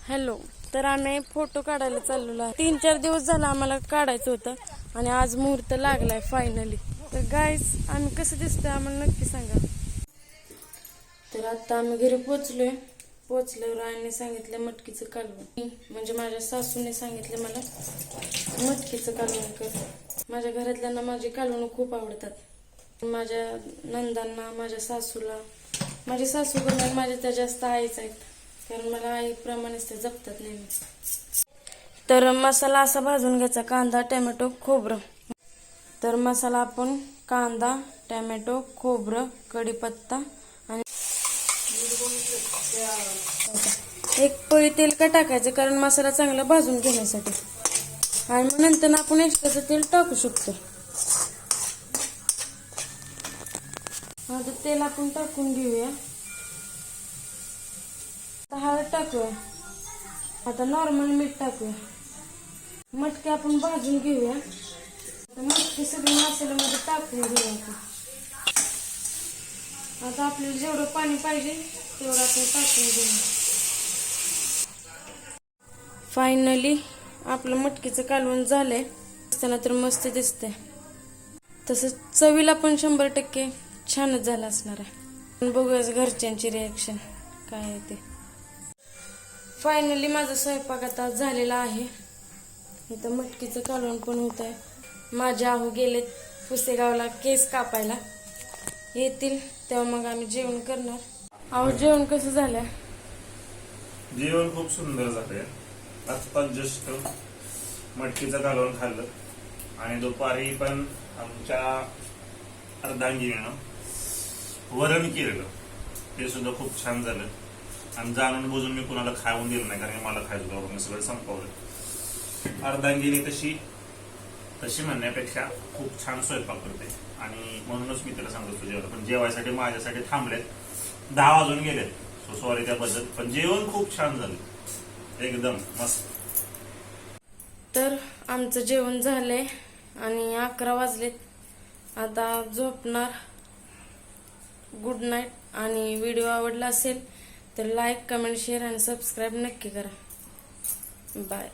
Hello. तर आम्ही photo काढायला चाललेलो आहे. 3-4 दिवस झाला आम्हाला काढायचं होतं आणि आज मुहूर्त लागलाय फायनली. तर गाईस आम्ही कसं दिसतोय आम्हाला नक्की सांगा. तर आता आम्ही घरी पोचल्यावर आईने सांगितलं मटकीचं कालवण, म्हणजे माझ्या सासूने सांगितलं मला मटकीचं कालवण कर. माझ्या घरातल्यांना माझी कालवण खूप आवडतात. माझ्या नंदांना, माझ्या सासूला, माझी सासू पण माझ्या त्या जास्त आईच आहेत, कारण मला आईप्रमाणेच ते जपतात नेहमी. तर मसाला असा भाजून घ्यायचा, कांदा, टोमॅटो, खोबरं. तर मसाला आपण कांदा, टोमॅटो, खोबरं, कढीपत्ता आणि एक पळी तेल का टाकायचं, कारण मसाला चांगला भाजून घेण्यासाठी. आणि मग नंतर आपण एक्स्ट्राचं तेल टाकू शकतो. आता तेल आपण टाकून घेऊया. हळद टाकूया. आता नॉर्मल मीठ टाकूया. मटकी आपण भाजून घेऊया. मटकी सगळी मसाल्यामध्ये टाकून घेऊया. आता आपल्याला जेवढं पाणी पाहिजे तेवढं आपण टाकून घेऊया. फायनली आपलं मटकीचं कालवण झालंय. दिसताना तर मस्त दिसतंय. तसंच चवीला पण 100% छानच झालं असणार आहे. बघूया घरच्यांची रिॲक्शन काय आहे ते. फायनली माझा स्वयंपाक आता झालेला आहे. इथं मटकीचं कालवण पण होत आहे. माझे आहू गेलेत पुसेगावला केस कापायला. येतील तेव्हा मग आम्ही जेवण करणार. अहो जेवण कसं झालं? जेवण खूप सुंदर झालंय. आत्ताच जस्ट मटकीचं कालवण खाल्लं आणि दुपारी पण आमच्या अर्धांगिनीनं वरण केलेलं, ते सुद्धा खूप छान झालं. आणि जाणून बुजून मी कुणाला खाऊन दिलं नाही, कारण मला खायचं होतं, मी सगळं संपवलं. अर्धांगिनी तशी म्हणण्यापेक्षा खूप छान स्वयंपाक करते आणि म्हणूनच मी त्याला सांगतो जेवण. पण जेवायसाठी माझ्यासाठी थांबलेत, 10 वाजून गेलेत. सो सॉरी त्याबद्दल, पण जेवण खूप छान झालं, एकदम मस्त. तर आमचं जेवण झालंय आणि 11 वाजलेत. आता झोपणार. Good night. आणि व्हिडिओ आवडला असेल तर लाईक, कमेंट, शेअर आणि सबस्क्राईब नक्की करा. बाय.